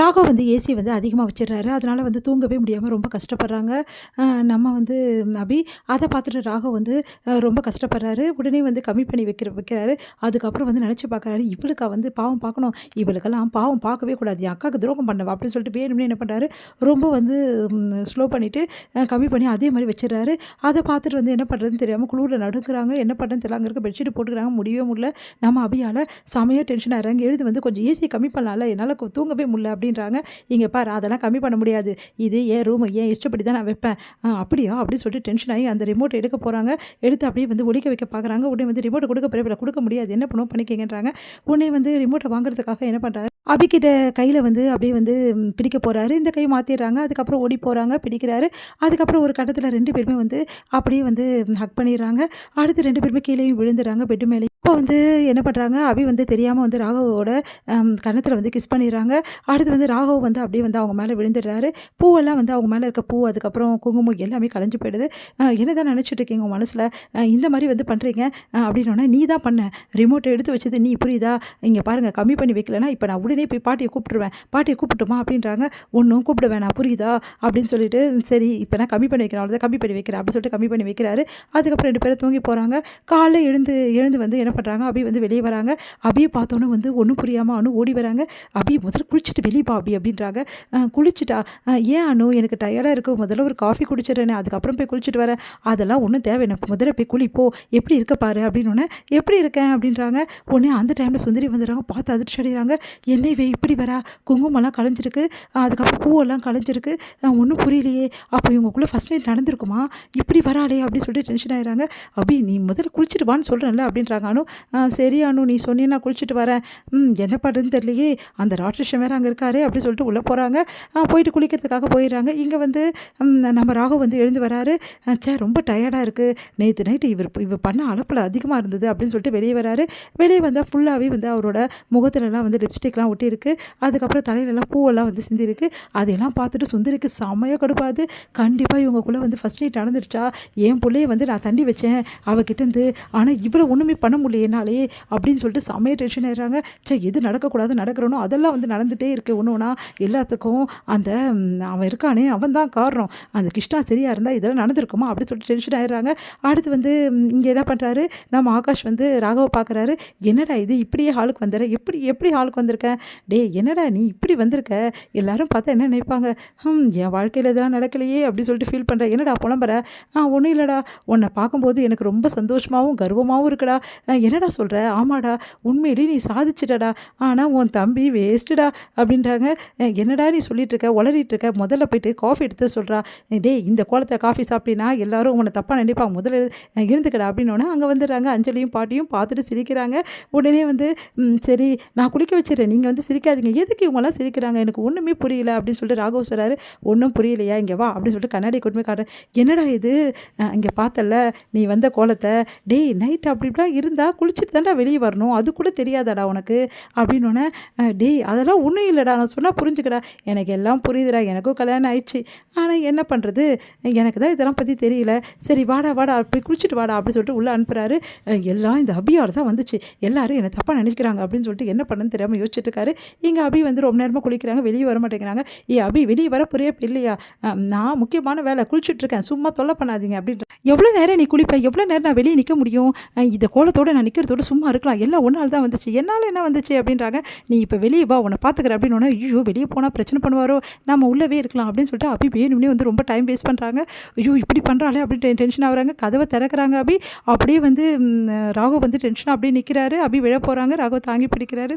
ராகவ் வந்து ஏசி வந்து அதிகமாக வச்சிடுறாரு. அதனால வந்து தூங்கவே முடியாமல் ரொம்ப கஷ்டப்படுறாங்க. நம்ம வந்து அபி அதை பார்த்துட்டு ராகவ் வந்து ரொம்ப கஷ்டப்படுறாரு. உடனே வந்து கம்மி பண்ணி வைக்கிறாரு. அதுக்கப்புறம் வந்து நினச்சி பார்க்குறாரு, இவளுக்கா வந்து பாவம் பார்க்கணும், இவளுக்கெல்லாம் பாவம் பார்க்கவே கூடாது, என் அக்காவுக்கு துரோகம் பண்ணவா அப்படின்னு சொல்லிட்டு வேணும்னே என்ன பண்ணுறாரு, ரொம்ப வந்து ஸ்லோ பண்ணிவிட்டு கம்மி பண்ணி அதே மாதிரி வச்சிடுறாரு. அதை பார்த்துட்டு வந்து என்ன பண்ணுறதுன்னு தெரியாமல் குளூரில் நடுக்கிறாங்க. என்ன பண்ணுறதுன்னு தெரியல. அங்கே இருக்க பெட்ஷீட் போட்டுக்கிறாங்க. முடியவே முடியல. நம்ம அபியால் செமையாக டென்ஷன் ஆகிறாங்க. எழுது வந்து கொஞ்சம் ஏசி கம்மி பண்ணலாம்ல, என்னால் தூங்கவே முடியல அப்படின்றாங்க. இங்கே பாரு, அதெல்லாம் கம்மி பண்ண முடியாது, இது என் ரூமு, என் இஷ்டப்படி தான் நான் வைப்பேன். அப்படியா அப்படின்னு சொல்லிட்டு டென்ஷன் ஆகி அந்த ரிமோட் எடுக்க போகிறாங்க. எடுத்து அப்படியே வந்து ஒழிக்க வைக்க பார்க்குறாங்க. உடனே வந்து ரிமோட்டை கொடுக்க முடியாது, என்ன பண்ணுவோம் பண்ணிக்கங்கன்றாங்க. உடனே வந்து ரிமோட்டை வாங்குறதுக்காக என்ன பண்ணுறாரு, அபிக்கிட்ட கையில் வந்து அப்படியே வந்து பிடிக்க போகிறாரு. இந்த கை மாற்றிடுறாங்க. அதுக்கப்புறம் ஓடி போகிறாங்க, பிடிக்கிறாரு. அதுக்கப்புறம் ஒரு கட்டத்தில் 2 பேருமே வந்து அப்படியே வந்து ஹக் பண்ணிடுறாங்க. அடுத்து 2 பேருமே கீழேயும் விழுந்துடுறாங்க, பெட்டு மேலே. இப்போ வந்து என்ன பண்ணுறாங்க, அபி வந்து தெரியாமல் வந்து ராகவோட கன்னத்தில் வந்து கிஸ் பண்ணிடுறாங்க. அடுத்து வந்து ராகவ் வந்து அப்படியே வந்து அவங்க மேலே விழுந்துடுறாரு. பூவெல்லாம் வந்து அவங்க மேலே இருக்க பூ, அதுக்கப்புறம் குங்குமம் எல்லாமே கலைஞ்சு போயிடுது. என்ன தான் நினச்சிட்டு இருக்கீங்க உங்கள் மனசில், இந்த மாதிரி வந்து பண்ணுறீங்க அப்படின்னோடனே, நீ தான் பண்ண, ரிமோட்டை எடுத்து வச்சது நீ, புரியுதா, இங்கே பாருங்கள், கம்மி பண்ணி வைக்கலன்னா இப்போ நான் உடனே போய் பாட்டியை கூப்பிட்டுருவேன், பாட்டியை கூப்பிட்டுமா அப்படின்றாங்க. ஒன்றும் கூப்பிட வேணாம், புரியுதா அப்படின்னு சொல்லிட்டு, சரி இப்போ நான் கம்மி பண்ணி வைக்கிறேன், அவ்வளோதான் கம்மி பண்ணி வைக்கிறேன் அப்படின்னு சொல்லிட்டு கம்மி பண்ணி வைக்கிறாரு. அதுக்கப்புறம் 2 பேரும் தூங்கி போகிறாங்க. காலைல எழுந்து வந்து என்ன பண்ணுறாங்க, அபி வந்து வெளியே வராங்க. அபியை பார்த்தோன்னே வந்து ஒன்றும் புரியாமல் அனு ஓடி வராங்க. அபி முதல்ல குளிச்சுட்டு வெளியே பா அபி அப்படின்றாங்க. குளிச்சுட்டா, ஏன் அனு, எனக்கு டயர்டாக இருக்குது, முதல்ல ஒரு காஃபி குடிச்சிடுறேன், அதுக்கப்புறம் போய் குளிச்சுட்டு வரேன், அதெல்லாம் ஒன்றும் தேவை, எனக்கு முதல்ல போய் குளிப்போ, எப்படி இருக்க பாரு அப்படின்னோடனே, எப்படி இருக்கேன் அப்படின்றாங்க. உடனே அந்த டைமில் சுந்தரி வந்துடுறாங்க. பார்த்து அதிர்ச்சி அடைகிறாங்க. என்ன இவ இப்படி வரா, குங்குமம்லாம் கலைஞ்சிருக்கு, அதுக்கப்புறம் பூவெல்லாம் கலைஞ்சிருக்கு, ஒன்றும் புரியலையே, அப்போ இவங்களுக்குள்ளே ஃபஸ்ட் நைட் நடந்திருக்குமா, இப்படி வராளே அப்படின்னு சொல்லிட்டு டென்ஷன் ஆகிறாங்க. அபி நீ முதல்ல குளிச்சுட்டு வான்னு சொல்கிறேன்ல அப்படின்றாங்க. அனு சரி அனு, நீ சொன்னீ, நான் குளிச்சுட்டு வரேன், என்ன பண்ணுறதுன்னு தெரியலையே, அந்த ராட்சசன் வேறு அங்கே இருக்காரு அப்படின்னு சொல்லிட்டு உள்ளே போகிறாங்க. போயிட்டு குளிக்கிறதுக்காக போயிடுறாங்க. இங்கே வந்து நம்ம ராகவ் வந்து எழுந்து வராரு. ரொம்ப டயர்டாக இருக்குது, நேற்று நைட்டு இவர் பண்ண அளப்பில் அதிகமாக இருந்தது அப்படின்னு சொல்லிட்டு வெளியே வராரு. வெளியே வந்தால் ஃபுல்லாகவே வந்து அவரோட முகத்துலலாம் வந்து லிப்ஸ்டிக்லாம் ஒட்டியிருக்கு. அதுக்கப்புறம் தலையிலலாம் பூவெல்லாம் வந்து சிந்திருக்கு. அதையெல்லாம் பார்த்துட்டு சுந்தரிக்கு செம்மையாக கடுப்பாது. கண்டிப்பாக இவங்கக்குள்ளே வந்து ஃபஸ்ட் நைட் நடந்துருச்சா, என் பிள்ளைய வந்து நான் தண்டி வச்சேன் அவகிட்டேருந்து, ஆனால் இவ்வளோ ஒன்றுமே பண்ண முடியல என்னாலே அப்படின்னு சொல்லிட்டு செம்மையாக டென்ஷன் ஆயிடுறாங்க. எது நடக்கக்கூடாது நடக்கிறனோ அதெல்லாம் வந்து நடந்துகிட்டே இருக்குது ஒன்று ஒன்றா. எல்லாத்துக்கும் அந்த அவன் இருக்கானே அவன் தான் காரணம், அந்த கிருஷ்ணா சரியாக இருந்தால் இதெல்லாம் நடந்திருக்குமா அப்படின்னு சொல்லிட்டு டென்ஷன் ஆயிடுறாங்க. அடுத்து வந்து இங்கே என்ன பண்ணுறாரு, நம்ம ஆகாஷ் வந்து ராகவை பார்க்குறாரு. என்னடா இது, இப்படியே ஹாலுக்கு வந்துடுற, எப்படி ஹாலுக்கு வந்திருக்க, டே என்னடா நீ இப்படி வந்திருக்க, எல்லாரும் பார்த்தா என்ன நினைப்பாங்க, என் வாழ்க்கையில் இதெல்லாம் நடக்கலையே அப்படின்னு சொல்லிட்டு ஃபீல் பண்ணுறேன், என்னடா புலம்புற, ஒன்றும் இல்லைடா, உன்னை பார்க்கும்போது எனக்கு ரொம்ப சந்தோஷமாகவும் கர்வமாகவும் இருக்குடா, என்னடா சொல்கிற, ஆமாடா உண்மையிலேயே நீ சாதிச்சிட்டடா, ஆனால் உன் தம்பி வேஸ்ட்டுடா அப்படின்றாங்க. என்னடா நீ சொல்லிட்டு இருக்க, உளறிட்டு இருக்க, முதல்ல போயிட்டு காஃபி எடுத்து சொல்கிறா, டே இந்த கோலத்தில் காஃபி சாப்பிட்டீங்கன்னா எல்லாரும் உன்னை தப்பாக நினைப்பாங்க, முதல்ல எழுந்துக்கடா அப்படின்னோடனே அங்கே வந்துடுறாங்க. அஞ்சலியும் பாட்டியும் பார்த்துட்டு சிரிக்கிறாங்க. உடனே வந்து சரி நான் குளிக்க வச்சிடறேன், நீங்கள் வந்து சிரிக்காதீங்க, எதுக்கு இவங்கெல்லாம் சிரிக்கிறாங்க, எனக்கு ஒன்றுமே புரியல அப்படின்னு சொல்லிட்டு ராகவ் சொல்கிறாரு. ஒன்றும் புரியலையா, இங்கே வா அப்படின்னு சொல்லிட்டு கண்ணாடி கொண்டு போய் காட்டுறேன். என்னடா இது, இங்கே பார்த்தல நீ வந்த கோலத்தை, டே நைட் அப்படி இப்படிலாம் இருந்தால் குளிச்சுட்டு தான்டா வெளியே வரணும், அது கூட தெரியாதாடா உனக்கு அப்படின்னோடனே, டே அதெல்லாம் ஒன்றும் இல்லைடா, நான் சொன்னால் புரிஞ்சுக்கடா, எனக்கு எல்லாம் புரியுதுடா, எனக்கும் கல்யாணம் ஆயிடுச்சு, ஆனால் என்ன பண்ணுறது, எனக்கு தான் இதெல்லாம் பற்றி தெரியல, சரி வாடா போய் குளிச்சுட்டு வாடா அப்படின்னு சொல்லிட்டு உள்ளே அனுப்புகிறாரு. எல்லாம் இந்த அபியால் தான் வந்துச்சு, எல்லாரும் என்னை தப்பாக நினைக்கிறாங்க அப்படின்னு சொல்லிட்டு என்ன பண்ணுன்னு தெரியாமல் யோசிச்சுட்டு இருக்காரு. இங்கே அபி வந்து ரொம்ப நேரமாக குளிக்கிறாங்க, வெளியே வர மாட்டேங்கிறாங்க. அபி வெளியே வர புரிய இல்லையா, நான் முக்கியமான வேலை குளிச்சுட்டு இருக்கேன், சும்மா தொல்லை பண்ணாதீங்க அப்படின்ற, எவ்வளோ நேரம் நீ குளிப்ப, எவ்வளோ நேரம் நான் வெளியே நிற்க முடியும், இந்த கோலத்தோடு நான் நிற்கிறதோட சும்மா இருக்கலாம், எல்லாம் ஒன்றால் தான் வந்துச்சு, என்னால் என்ன வந்துச்சு அப்படின்றாங்க. நீ இப்போ வெளியே வா உன்னை பார்த்துக்கிற அப்படின்னு, ஐயோ வெளியே போனால் பிரச்சனை பண்ணுவாரோ, நம்ம உள்ளவே இருக்கலாம் அப்படின்னு சொல்லிட்டு அபி வேணும்னே வந்து ரொம்ப டைம் வேஸ்ட் பண்ணுறாங்க. ஐயோ இப்படி பண்ணுறாளே அப்படின்னு டென்ஷன் ஆகுறாங்க. கதவை திறக்கிறாங்க அபி, அப்படியே வந்து ராகவ் வந்து டென்ஷனாக அப்படியே நிற்கிறாரு. அபி விழ போகிறாங்க, ராகவ் தாங்கி பிடிக்கிறாரு.